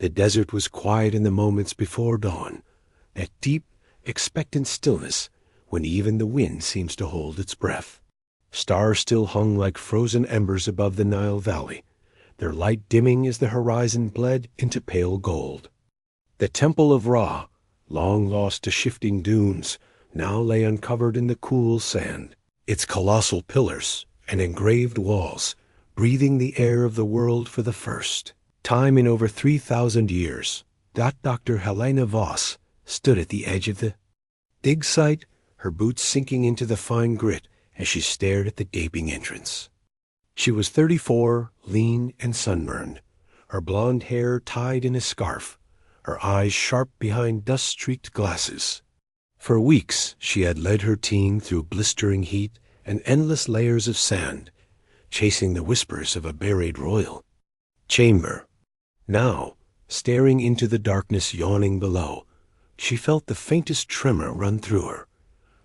The desert was quiet in the moments before dawn, that deep, expectant stillness when even the wind seems to hold its breath. Stars still hung like frozen embers above the Nile Valley, their light dimming as the horizon bled into pale gold. The Temple of Ra, long lost to shifting dunes, now lay uncovered in the cool sand, its colossal pillars and engraved walls breathing the air of the world for the first time in over 3,000 years. Dr. Helena Voss stood at the edge of the dig site, her boots sinking into the fine grit as she stared at the gaping entrance. She was 34, lean and sunburned, her blonde hair tied in a scarf, her eyes sharp behind dust-streaked glasses. For weeks she had led her team through blistering heat and endless layers of sand, chasing the whispers of a buried royal chamber. Now, staring into the darkness yawning below, she felt the faintest tremor run through her,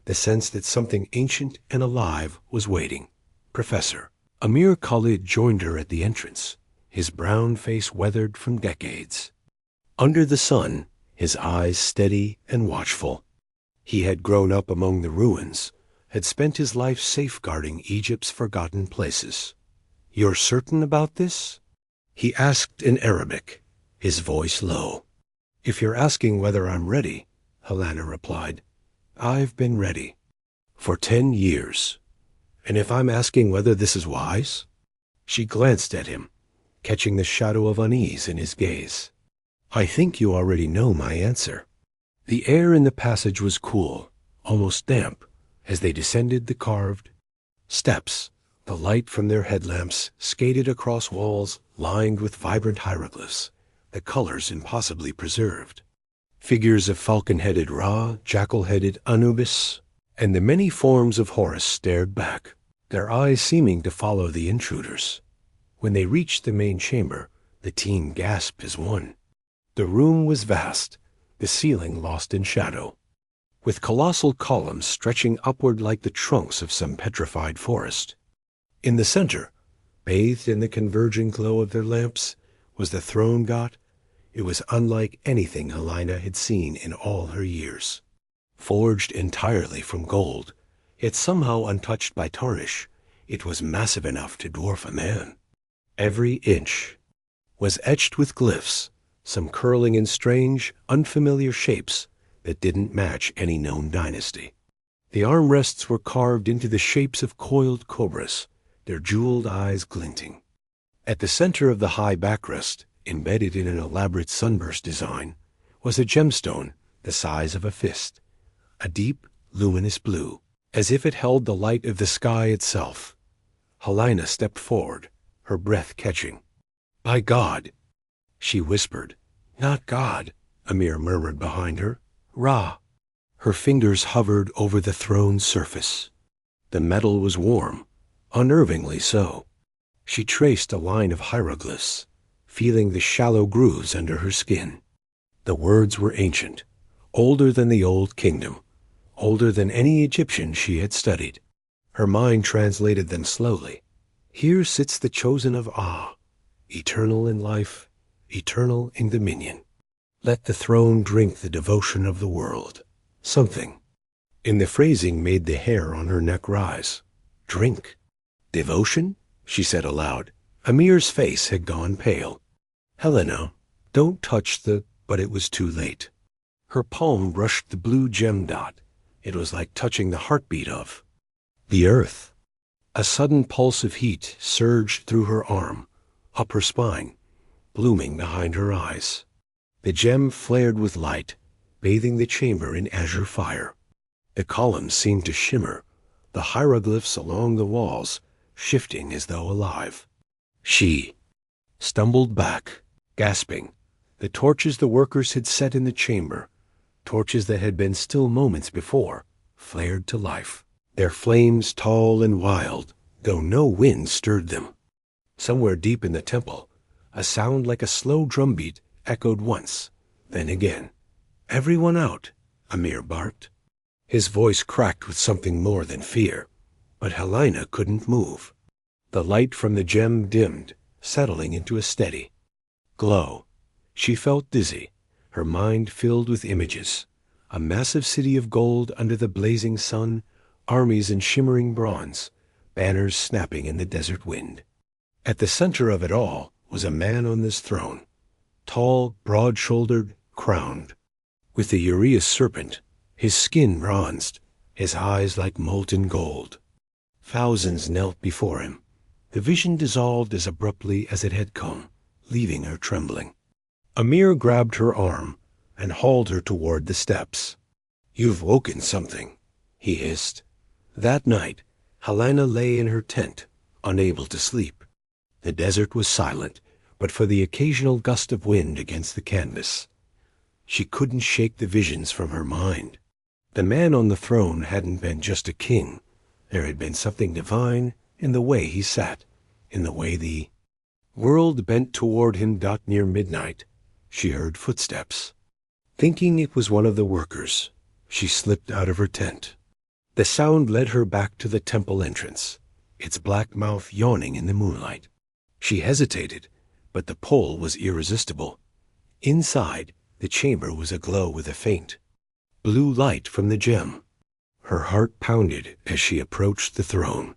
the sense that something ancient and alive was waiting. Professor Amir Khalid joined her at the entrance, his brown face weathered from decades. Under the sun, his eyes steady and watchful. He had grown up among the ruins, had spent his life safeguarding Egypt's forgotten places. "You're certain about this?" he asked in Arabic, his voice low. "If you're asking whether I'm ready," Helena replied, "I've been ready for 10 years. And if I'm asking whether this is wise?" She glanced at him, catching the shadow of unease in his gaze. "I think you already know my answer." The air in the passage was cool, almost damp, as they descended the carved steps. The light from their headlamps skated across walls lined with vibrant hieroglyphs, the colors impossibly preserved. Figures of falcon-headed Ra, jackal-headed Anubis, and the many forms of Horus stared back, their eyes seeming to follow the intruders. When they reached the main chamber, the team gasped as one. The room was vast, the ceiling lost in shadow, with colossal columns stretching upward like the trunks of some petrified forest. In the center, bathed in the converging glow of their lamps, was the throne god. It was unlike anything Helena had seen in all her years. Forged entirely from gold, yet somehow untouched by tarnish, it was massive enough to dwarf a man. Every inch was etched with glyphs, some curling in strange, unfamiliar shapes that didn't match any known dynasty. The armrests were carved into the shapes of coiled cobras, their jeweled eyes glinting. At the center of the high backrest, embedded in an elaborate sunburst design, was a gemstone the size of a fist, a deep, luminous blue, as if it held the light of the sky itself. Helena stepped forward, her breath catching. "By God," she whispered. "Not God," Amir murmured behind her. "Ra." Her fingers hovered over the throne's surface. The metal was warm, unnervingly so. She traced a line of hieroglyphs, feeling the shallow grooves under her skin. The words were ancient, older than the Old Kingdom, older than any Egyptian she had studied. Her mind translated them slowly. "Here sits the chosen of Ah, eternal in life, eternal in dominion. Let the throne drink the devotion of the world." Something in the phrasing made the hair on her neck rise. "Drink? Devotion?" she said aloud. Amir's face had gone pale. "Helena, don't touch the—" But it was too late. Her palm brushed the blue gem dot. It was like touching the heartbeat of the earth. A sudden pulse of heat surged through her arm, up her spine, blooming behind her eyes. The gem flared with light, bathing the chamber in azure fire. The columns seemed to shimmer, the hieroglyphs along the walls shifting as though alive. She stumbled back, gasping. The torches the workers had set in the chamber, torches that had been still moments before, flared to life, their flames tall and wild, though no wind stirred them. Somewhere deep in the temple, a sound like a slow drumbeat echoed once, then again. "Everyone out," Amir barked. His voice cracked with something more than fear, but Helena couldn't move. The light from the gem dimmed, settling into a steady glow. She felt dizzy, her mind filled with images. A massive city of gold under the blazing sun, armies in shimmering bronze, banners snapping in the desert wind. At the center of it all was a man on this throne, tall, broad-shouldered, crowned. With the uraeus serpent, his skin bronzed, his eyes like molten gold. Thousands knelt before him. The vision dissolved as abruptly as it had come, leaving her trembling. Amir grabbed her arm and hauled her toward the steps. "You've woken something," he hissed. That night, Helena lay in her tent, unable to sleep. The desert was silent, but for the occasional gust of wind against the canvas. She couldn't shake the visions from her mind. The man on the throne hadn't been just a king. There had been something divine in the way he sat, in the way the world bent toward him. Near midnight, she heard footsteps. Thinking it was one of the workers, she slipped out of her tent. The sound led her back to the temple entrance, its black mouth yawning in the moonlight. She hesitated, but the pull was irresistible. Inside, the chamber was aglow with a faint blue light from the gem. Her heart pounded as she approached the throne.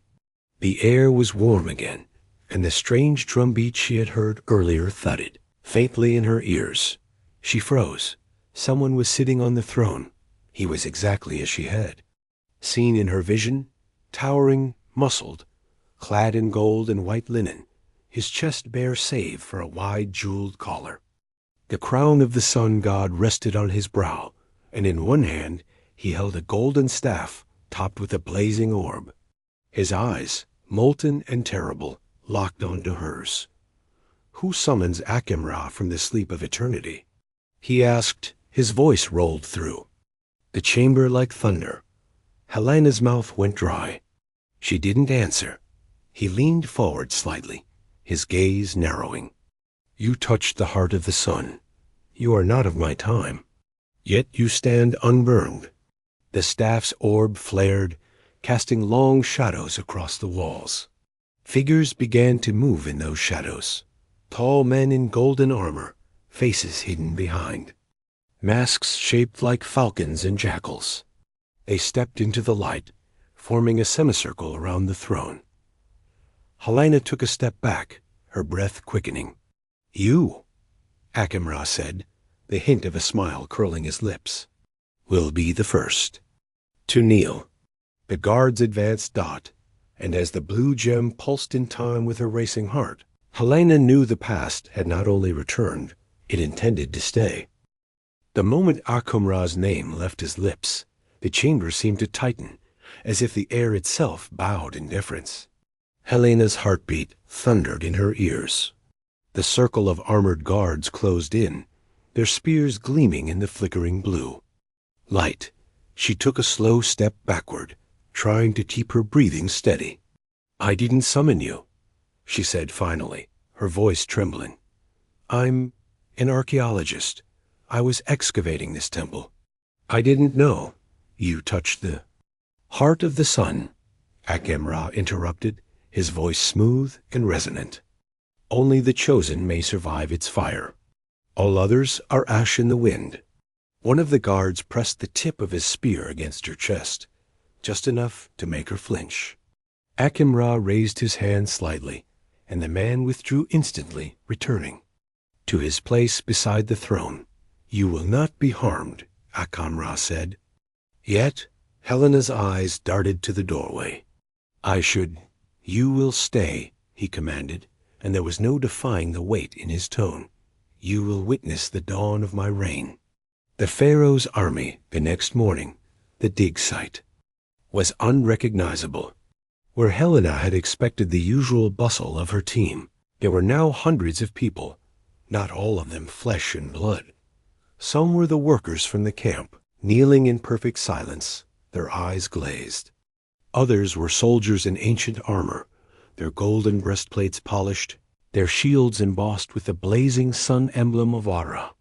The air was warm again, and the strange drumbeat she had heard earlier thudded faintly in her ears. She froze. Someone was sitting on the throne. He was exactly as she had seen in her vision, towering, muscled, clad in gold and white linen, his chest bare save for a wide jeweled collar. The crown of the sun god rested on his brow, and in one hand he held a golden staff topped with a blazing orb. His eyes, molten and terrible, locked onto hers. "Who summons Akim-Ra from the sleep of eternity?" he asked. His voice rolled through the chamber like thunder. Helena's mouth went dry. She didn't answer. He leaned forward slightly, his gaze narrowing. "You touched the heart of the sun. You are not of my time. Yet you stand unburned." The staff's orb flared, casting long shadows across the walls. Figures began to move in those shadows. Tall men in golden armor, faces hidden behind. Masks shaped like falcons and jackals. They stepped into the light, forming a semicircle around the throne. Helena took a step back, her breath quickening. "You," Akim-Ra said, the hint of a smile curling his lips, "will be the first to kneel." The guards advanced. And as the blue gem pulsed in time with her racing heart, Helena knew the past had not only returned, it intended to stay. The moment Akim-Ra's name left his lips, the chamber seemed to tighten, as if the air itself bowed in deference. Helena's heartbeat thundered in her ears. The circle of armored guards closed in, their spears gleaming in the flickering blue light. She took a slow step backward, trying to keep her breathing steady. "I didn't summon you," she said finally, her voice trembling. "I'm an archaeologist. I was excavating this temple. I didn't know you touched the heart of the sun," Akim-Ra interrupted, his voice smooth and resonant. "Only the chosen may survive its fire. All others are ash in the wind." One of the guards pressed the tip of his spear against her chest, just enough to make her flinch. Akim-Ra raised his hand slightly, and the man withdrew instantly, returning to his place beside the throne. "You will not be harmed," Akim-Ra said. Yet Helena's eyes darted to the doorway. "You will stay," he commanded, and there was no defying the weight in his tone. "You will witness the dawn of my reign." The Pharaoh's army, the next morning, the dig site, was unrecognizable. Where Helena had expected the usual bustle of her team, there were now hundreds of people, not all of them flesh and blood. Some were the workers from the camp, kneeling in perfect silence, their eyes glazed. Others were soldiers in ancient armor, their golden breastplates polished, their shields embossed with the blazing sun emblem of Ara.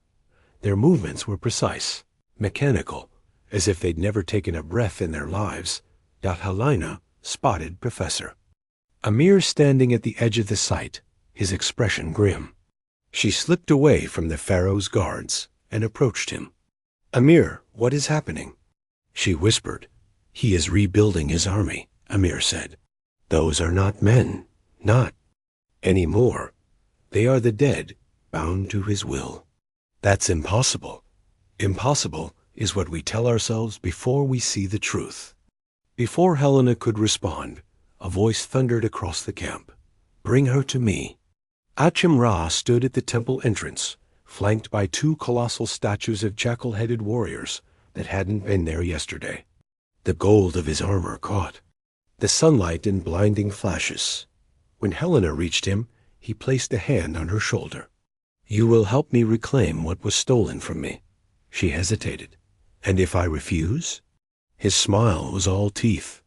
Their movements were precise, mechanical, as if they'd never taken a breath in their lives. Helena spotted Professor Amir standing at the edge of the site, his expression grim. She slipped away from the pharaoh's guards and approached him. "Amir, what is happening?" She whispered. "He is rebuilding his army," Amir said. "Those are not men, not anymore. They are the dead, bound to his will." "That's impossible." "Impossible is what we tell ourselves before we see the truth." Before Helena could respond, a voice thundered across the camp. "Bring her to me." Achim-Ra stood at the temple entrance, flanked by two colossal statues of jackal-headed warriors that hadn't been there yesterday. The gold of his armor caught, the sunlight in blinding flashes. When Helena reached him, he placed a hand on her shoulder. "You will help me reclaim what was stolen from me." She hesitated. "And if I refuse?" His smile was all teeth.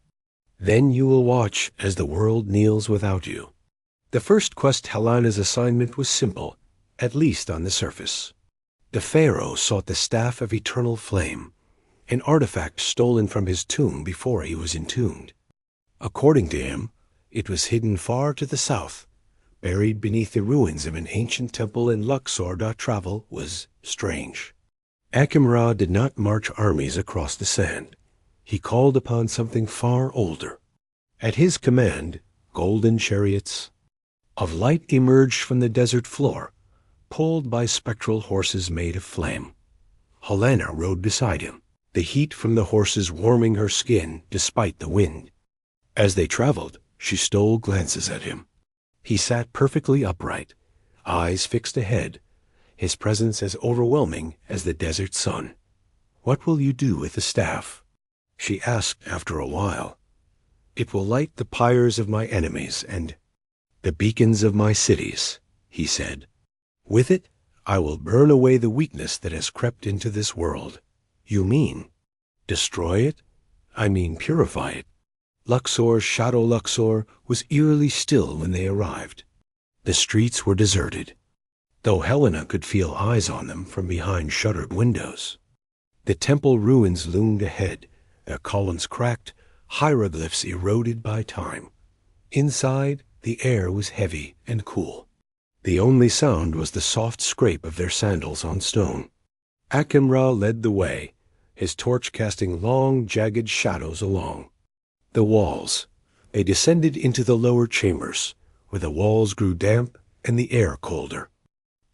"Then you will watch as the world kneels without you." The first quest Helena's assignment was simple, at least on the surface. The pharaoh sought the Staff of Eternal Flame, an artifact stolen from his tomb before he was entombed. According to him, it was hidden far to the south, buried beneath the ruins of an ancient temple in Luxor. Travel was strange. Achim-Ra did not march armies across the sand. He called upon something far older. At his command, golden chariots of light emerged from the desert floor, pulled by spectral horses made of flame. Helena rode beside him, the heat from the horses warming her skin despite the wind. As they traveled, she stole glances at him. He sat perfectly upright, eyes fixed ahead, his presence as overwhelming as the desert sun. "What will you do with the staff?" she asked after a while. "It will light the pyres of my enemies and the beacons of my cities," he said. "With it, I will burn away the weakness that has crept into this world." "You mean destroy it?" "I mean purify it." Luxor's Shadow Luxor was eerily still when they arrived. The streets were deserted, though Helena could feel eyes on them from behind shuttered windows. The temple ruins loomed ahead, their columns cracked, hieroglyphs eroded by time. Inside, the air was heavy and cool. The only sound was the soft scrape of their sandals on stone. Achim-Ra led the way, his torch casting long, jagged shadows along the walls. They descended into the lower chambers, where the walls grew damp and the air colder.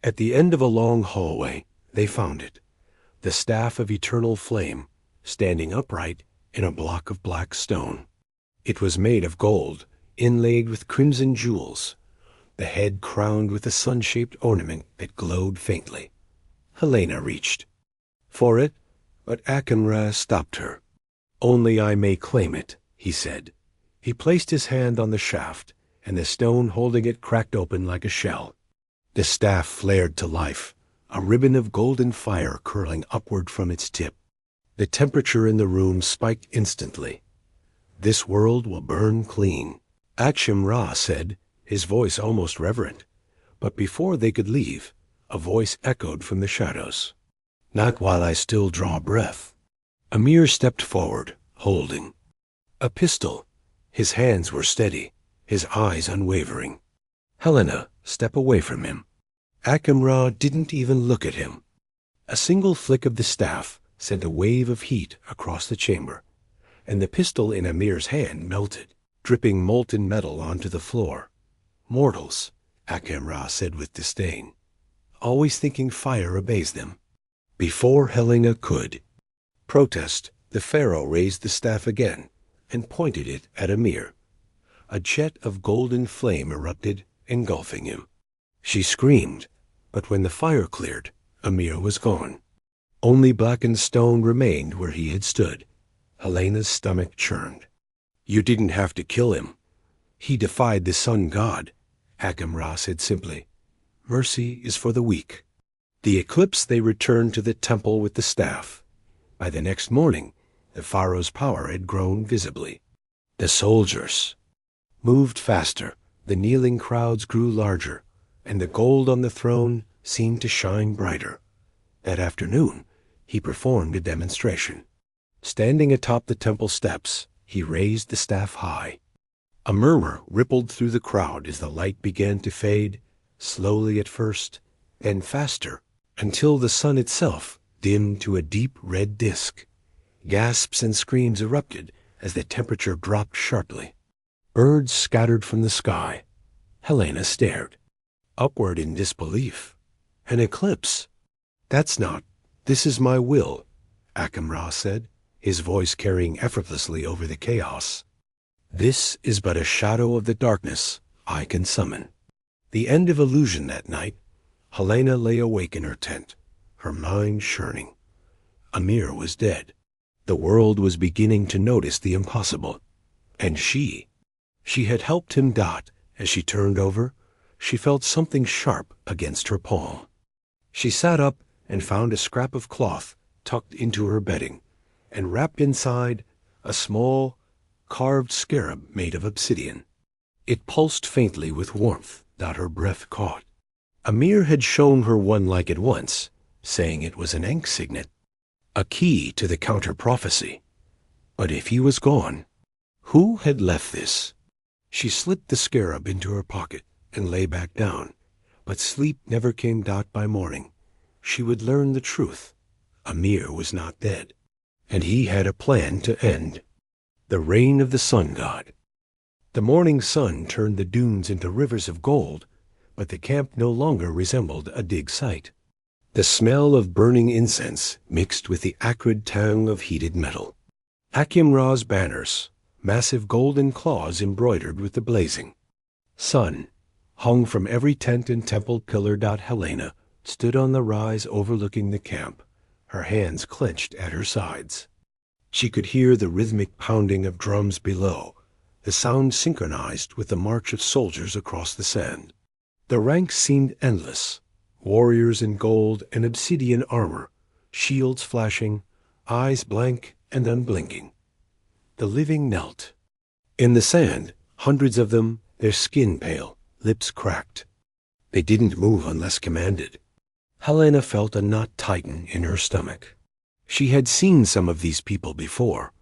At the end of a long hallway, they found it, the Staff of Eternal Flame, standing upright in a block of black stone. It was made of gold, inlaid with crimson jewels, the head crowned with a sun-shaped ornament that glowed faintly. Helena reached for it, but Achim-Ra stopped her. "Only I may claim it," he said. He placed his hand on the shaft, and the stone holding it cracked open like a shell. The staff flared to life, a ribbon of golden fire curling upward from its tip. The temperature in the room spiked instantly. "This world will burn clean," Achim-Ra said, his voice almost reverent. But before they could leave, a voice echoed from the shadows. "Not while I still draw breath." Amir stepped forward, holding a pistol. His hands were steady, his eyes unwavering. "Helena, step away from him." Achim-Ra didn't even look at him. A single flick of the staff sent a wave of heat across the chamber, and the pistol in Amir's hand melted, dripping molten metal onto the floor. "Mortals," Achim-Ra said with disdain, "always thinking fire obeys them." Before Helena could protest, the pharaoh raised the staff again and pointed it at Amir. A jet of golden flame erupted, engulfing him. She screamed, but when the fire cleared, Amir was gone. Only blackened stone remained where he had stood. Helena's stomach churned. "You didn't have to kill him. He defied the sun god," Achim-Ra said simply. "Mercy is for the weak." The eclipse they returned to the temple with the staff. By the next morning, the pharaoh's power had grown visibly. The soldiers moved faster, the kneeling crowds grew larger, and the gold on the throne seemed to shine brighter. That afternoon, he performed a demonstration. Standing atop the temple steps, he raised the staff high. A murmur rippled through the crowd as the light began to fade, slowly at first, and faster, until the sun itself dimmed to a deep red disk. Gasps and screams erupted as the temperature dropped sharply. Birds scattered from the sky. Helena stared, upward in disbelief. An eclipse? That's not. This is my will, Akim-Ra said, his voice carrying effortlessly over the chaos. This is but a shadow of the darkness I can summon. The end of illusion that night, Helena lay awake in her tent, her mind churning. Amir was dead. The world was beginning to notice the impossible. And she had helped him. As she turned over, she felt something sharp against her palm. She sat up and found a scrap of cloth tucked into her bedding, and wrapped inside a small, carved scarab made of obsidian. It pulsed faintly with warmth that her breath caught. Amir had shown her one like it once, saying it was an ink signet, a key to the counter-prophecy. But if he was gone, who had left this? She slipped the scarab into her pocket and lay back down, but sleep never came. By morning, she would learn the truth. Amir was not dead, and he had a plan to end. The reign of the sun god. The morning sun turned the dunes into rivers of gold, but the camp no longer resembled a dig site. The smell of burning incense mixed with the acrid tang of heated metal. Akim-Ra's banners, massive golden claws embroidered with the blazing sun, hung from every tent and temple pillar. Helena stood on the rise overlooking the camp, her hands clenched at her sides. She could hear the rhythmic pounding of drums below, the sound synchronized with the march of soldiers across the sand. The ranks seemed endless, warriors in gold and obsidian armor, shields flashing, eyes blank and unblinking. The living knelt. In the sand, hundreds of them, their skin pale, lips cracked. They didn't move unless commanded. Helena felt a knot tighten in her stomach. She had seen some of these people before,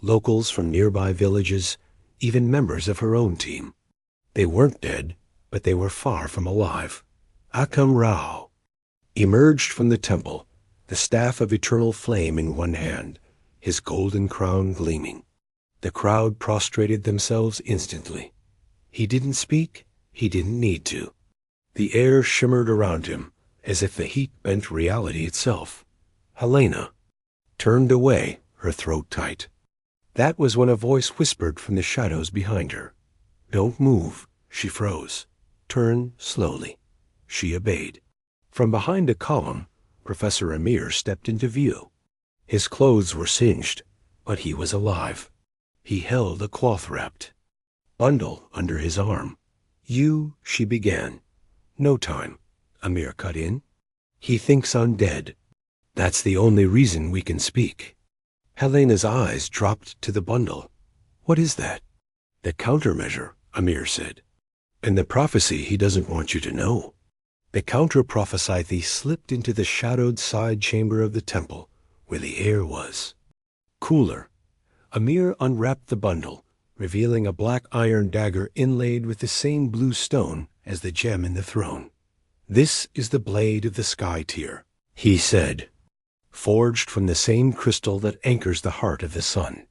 locals from nearby villages, even members of her own team. They weren't dead, but they were far from alive. Akim-Ra emerged from the temple, the staff of eternal flame in one hand, his golden crown gleaming. The crowd prostrated themselves instantly. He didn't speak, he didn't need to. The air shimmered around him, as if the heat bent reality itself. Helena turned away, her throat tight. That was when a voice whispered from the shadows behind her. "Don't move." She froze. "Turn slowly." She obeyed. From behind a column, Professor Amir stepped into view. His clothes were singed, but he was alive. He held a cloth-wrapped bundle under his arm. "You," she began. "No time," Amir cut in. "He thinks I'm dead. That's the only reason we can speak." Helena's eyes dropped to the bundle. "What is that?" "The countermeasure," Amir said. "And the prophecy he doesn't want you to know." The counter-prophecy slipped into the shadowed side chamber of the temple, where the air was cooler. Amir unwrapped the bundle, revealing a black iron dagger inlaid with the same blue stone as the gem in the throne. "This is the blade of the Sky Tear," he said, "forged from the same crystal that anchors the heart of the sun.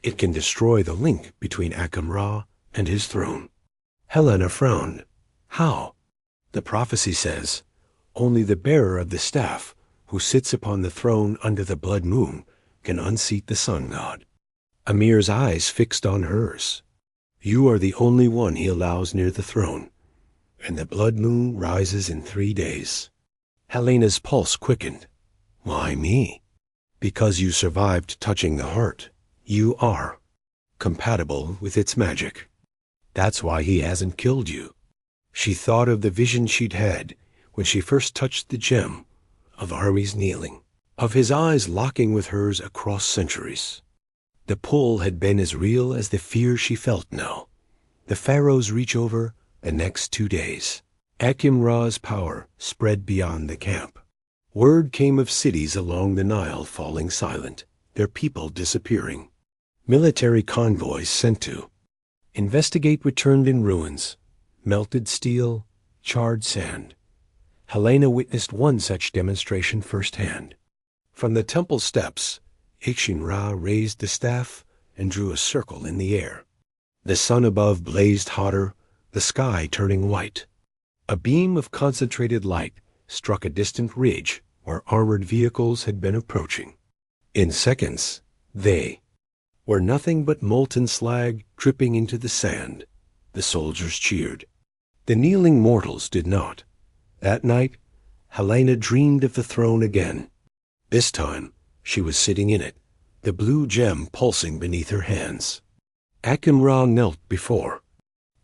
It can destroy the link between Akim-Ra and his throne." Helena frowned. "How?" "The prophecy says, only the bearer of the staff, who sits upon the throne under the blood moon, can unseat the sun god." Amir's eyes fixed on hers. "You are the only one he allows near the throne, and the blood moon rises in 3 days." Helena's pulse quickened. "Why me?" "Because you survived touching the heart. You are compatible with its magic. That's why he hasn't killed you." She thought of the vision she'd had when she first touched the gem, of armies kneeling, of his eyes locking with hers across centuries. The pull had been as real as the fear she felt now. The pharaoh's reach over the next 2 days. Akim-Ra's power spread beyond the camp. Word came of cities along the Nile falling silent, their people disappearing. Military convoys sent to investigate returned in ruins, melted steel, charred sand. Helena witnessed one such demonstration firsthand. From the temple steps, Ikshin-Ra raised the staff and drew a circle in the air. The sun above blazed hotter, the sky turning white. A beam of concentrated light struck a distant ridge where armored vehicles had been approaching. In seconds, they were nothing but molten slag dripping into the sand. The soldiers cheered. The kneeling mortals did not. That night, Helena dreamed of the throne again. This time, she was sitting in it, the blue gem pulsing beneath her hands. Akim-Ra knelt before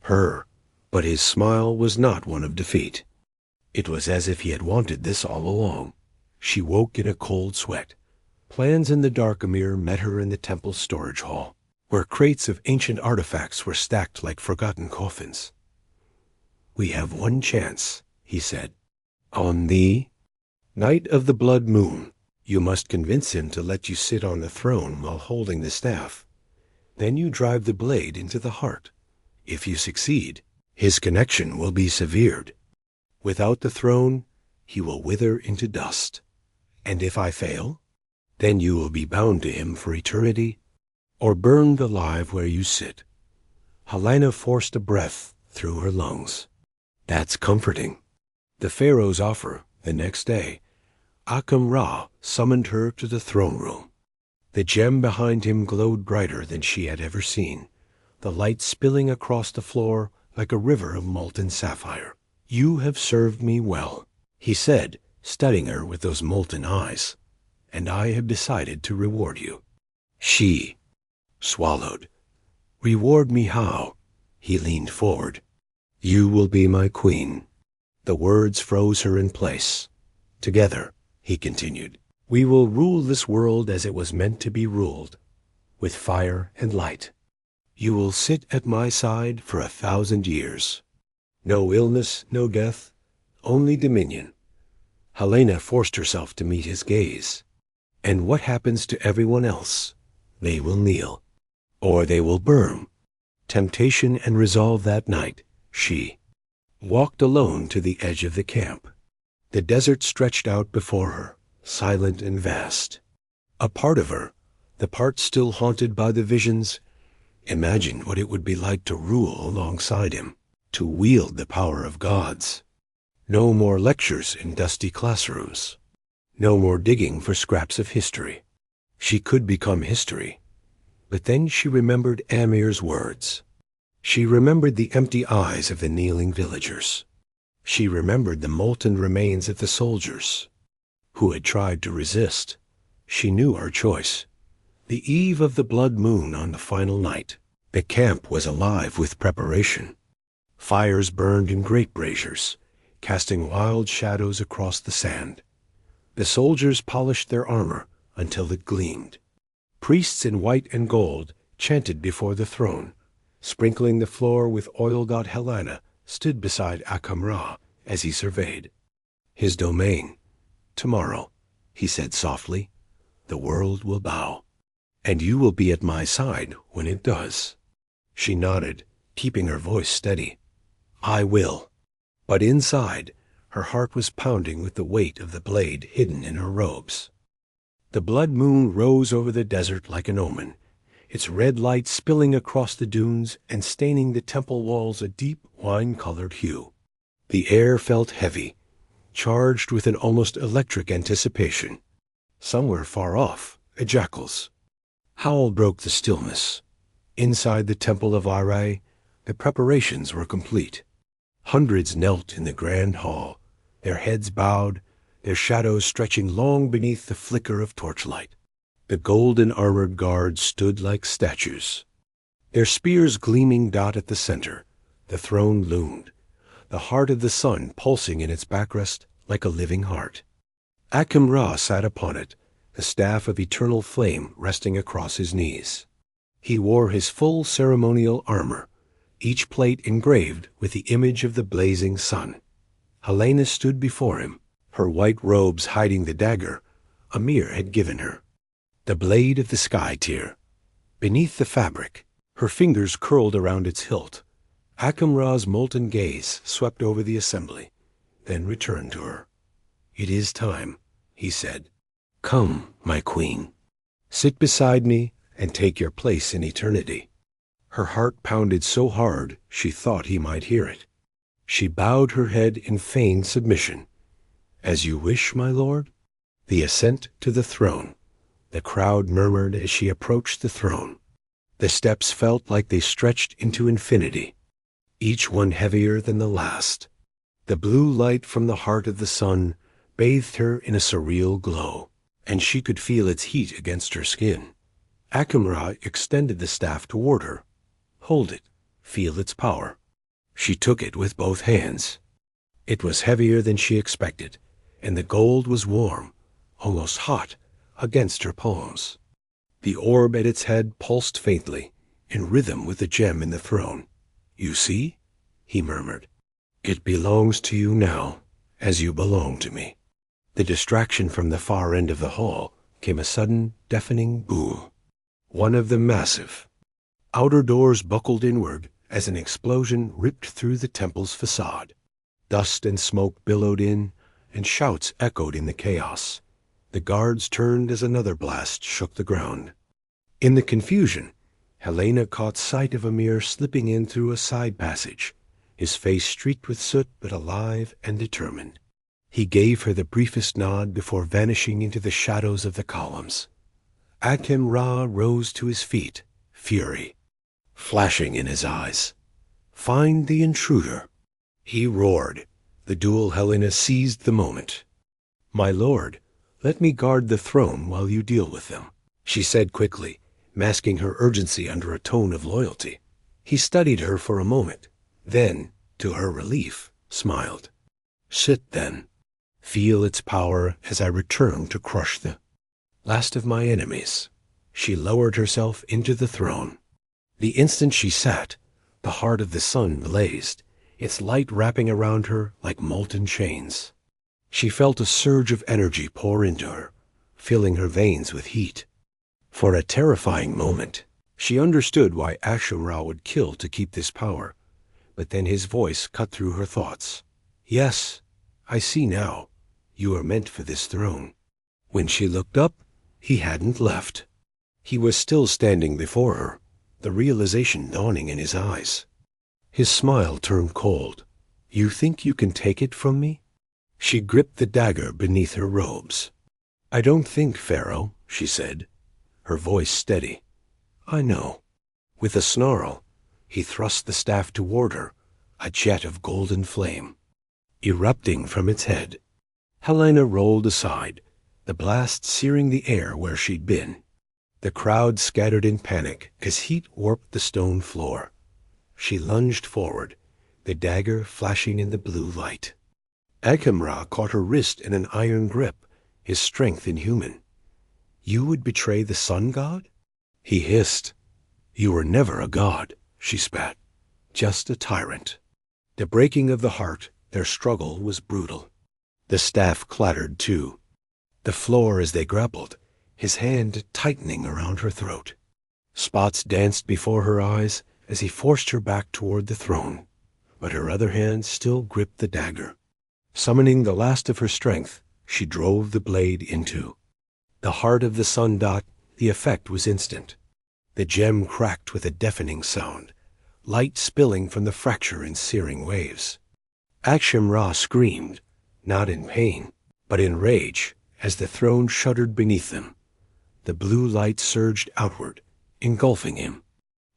her, but his smile was not one of defeat. It was as if he had wanted this all along. She woke in a cold sweat. Plans in the Darkamir met her in the temple's storage hall, where crates of ancient artifacts were stacked like forgotten coffins. "We have one chance," he said. "On the night of the blood moon, you must convince him to let you sit on the throne while holding the staff. Then you drive the blade into the heart. If you succeed, his connection will be severed. Without the throne, he will wither into dust. And if I fail, then you will be bound to him for eternity, or burned alive where you sit." Helena forced a breath through her lungs. "That's comforting." The pharaoh's offer, the next day, Akim-Ra summoned her to the throne room. The gem behind him glowed brighter than she had ever seen, the light spilling across the floor like a river of molten sapphire. "You have served me well," he said, studying her with those molten eyes, "and I have decided to reward you." She swallowed. "Reward me how?" He leaned forward. "You will be my queen." The words froze her in place. "Together," he continued, "we will rule this world as it was meant to be ruled, with fire and light. You will sit at my side for 1,000 years. No illness, no death, only dominion." Helena forced herself to meet his gaze. "And what happens to everyone else? They will kneel, or they will burn." Temptation and resolve that night, she walked alone to the edge of the camp. The desert stretched out before her, silent and vast. A part of her, the part still haunted by the visions, imagined what it would be like to rule alongside him, to wield the power of gods. No more lectures in dusty classrooms. No more digging for scraps of history. She could become history. But then she remembered Amir's words. She remembered the empty eyes of the kneeling villagers. She remembered the molten remains of the soldiers who had tried to resist. She knew her choice. The eve of the blood moon on the final night, the camp was alive with preparation. Fires burned in great braziers, casting wild shadows across the sand. The soldiers polished their armor until it gleamed. Priests in white and gold chanted before the throne. Sprinkling the floor with oil, Helena stood beside Akim-Ra as he surveyed. "His domain. Tomorrow," he said softly, "the world will bow. And you will be at my side when it does." She nodded, keeping her voice steady. "I will." But inside, her heart was pounding with the weight of the blade hidden in her robes. The blood moon rose over the desert like an omen, its red light spilling across the dunes and staining the temple walls a deep wine-colored hue. The air felt heavy, charged with an almost electric anticipation. Somewhere far off, a jackal's howl broke the stillness. Inside the temple of Irai, the preparations were complete. Hundreds knelt in the grand hall, their heads bowed, their shadows stretching long beneath the flicker of torchlight. The golden armored guards stood like statues, their spears gleaming at the center. The throne loomed, the heart of the sun pulsing in its backrest like a living heart. Akim-Ra sat upon it, the staff of eternal flame resting across his knees. He wore his full ceremonial armor, each plate engraved with the image of the blazing sun. Helena stood before him, her white robes hiding the dagger Amir had given her, the blade of the sky tier. Beneath the fabric, her fingers curled around its hilt. Akim-Ra's molten gaze swept over the assembly, then returned to her. "It is time," he said. "Come, my queen. Sit beside me and take your place in eternity." Her heart pounded so hard she thought he might hear it. She bowed her head in feigned submission. "As you wish, my lord." The ascent to the throne. The crowd murmured as she approached the throne. The steps felt like they stretched into infinity, each one heavier than the last. The blue light from the heart of the sun bathed her in a surreal glow, and she could feel its heat against her skin. Akhim-Ra extended the staff toward her. "Hold it. Feel its power." She took it with both hands. It was heavier than she expected, and the gold was warm, almost hot, against her palms. The orb at its head pulsed faintly, in rhythm with the gem in the throne. "You see?" he murmured. "It belongs to you now, as you belong to me." The distraction from the far end of the hall came a sudden, deafening boom. One of them massive. Outer doors buckled inward as an explosion ripped through the temple's facade. Dust and smoke billowed in, and shouts echoed in the chaos. The guards turned as another blast shook the ground. In the confusion, Helena caught sight of Amir slipping in through a side passage, his face streaked with soot but alive and determined. He gave her the briefest nod before vanishing into the shadows of the columns. Akhim-Ra rose to his feet, fury flashing in his eyes. "Find the intruder," he roared. The dual Helena seized the moment. "My lord, let me guard the throne while you deal with them," she said quickly, masking her urgency under a tone of loyalty. He studied her for a moment, then, to her relief, smiled. "Sit then. Feel its power as I return to crush the last of my enemies." She lowered herself into the throne. The instant she sat, the heart of the sun blazed, its light wrapping around her like molten chains. She felt a surge of energy pour into her, filling her veins with heat. For a terrifying moment, she understood why Akhim-Ra would kill to keep this power, but then his voice cut through her thoughts. "Yes, I see now. You are meant for this throne." When she looked up, he hadn't left. He was still standing before her, the realization dawning in his eyes. His smile turned cold. "You think you can take it from me?" She gripped the dagger beneath her robes. "I don't think, Pharaoh," she said, her voice steady. "I know." With a snarl, he thrust the staff toward her, a jet of golden flame, erupting from its head. Helena rolled aside, the blast searing the air where she'd been. The crowd scattered in panic as heat warped the stone floor. She lunged forward, the dagger flashing in the blue light. Akhim-Ra caught her wrist in an iron grip, his strength inhuman. "You would betray the sun god?" He hissed. "You were never a god," she spat. "Just a tyrant." The breaking of the heart, their struggle was brutal. The staff clattered too. The floor as they grappled, his hand tightening around her throat. Spots danced before her eyes as he forced her back toward the throne, but her other hand still gripped the dagger. Summoning the last of her strength, she drove the blade into the heart of the sun dot. The effect was instant. The gem cracked with a deafening sound, light spilling from the fracture in searing waves. Akhim-Ra screamed, not in pain, but in rage, as the throne shuddered beneath them. The blue light surged outward, engulfing him.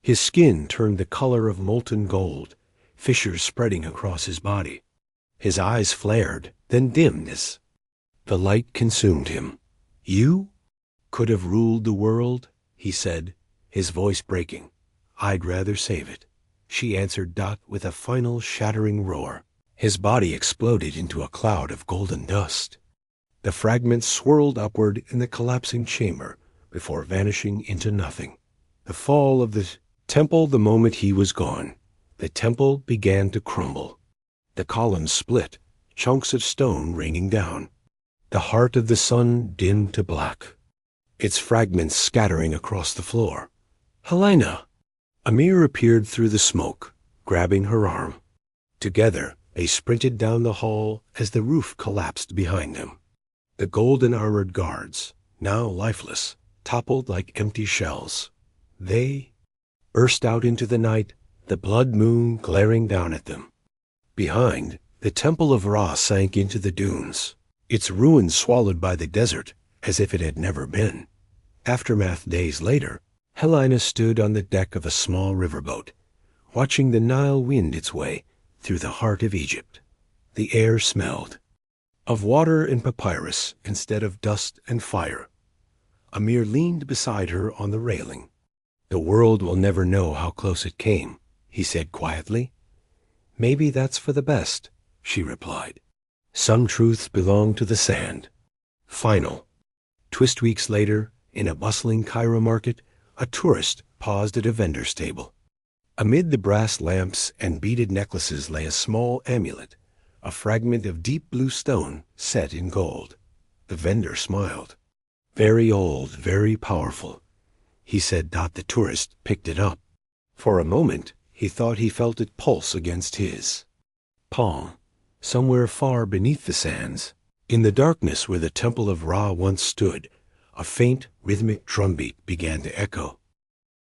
His skin turned the color of molten gold, fissures spreading across his body. His eyes flared, then dimmed as the light consumed him. "You could have ruled the world," he said, his voice breaking. "I'd rather save it," she answered Dot with a final shattering roar. His body exploded into a cloud of golden dust. The fragments swirled upward in the collapsing chamber before vanishing into nothing. The fall of the temple. The moment he was gone, the temple began to crumble. The columns split, chunks of stone raining down. The heart of the sun dimmed to black, its fragments scattering across the floor. "Helena!" Amir appeared through the smoke, grabbing her arm. Together, They sprinted down the hall as the roof collapsed behind them. The golden-armored guards, now lifeless, toppled like empty shells. They burst out into the night, the blood moon glaring down at them. Behind, the Temple of Ra sank into the dunes, its ruins swallowed by the desert as if it had never been. Aftermath days later, Helena stood on the deck of a small riverboat, watching the Nile wind its way through the heart of Egypt. The air smelled of water and papyrus instead of dust and fire. Amir leaned beside her on the railing. "The world will never know how close it came," he said quietly. "Maybe that's for the best," she replied. Some truths belong to the sand. Final. Twist weeks later, in a bustling Cairo market, a tourist paused at a vendor's table. Amid the brass lamps and beaded necklaces lay a small amulet, a fragment of deep blue stone set in gold. The vendor smiled. "Very old, very powerful," he said. The tourist picked it up. For a moment, he thought he felt it pulse against his palm, somewhere far beneath the sands. In the darkness where the Temple of Ra once stood, a faint, rhythmic drumbeat began to echo.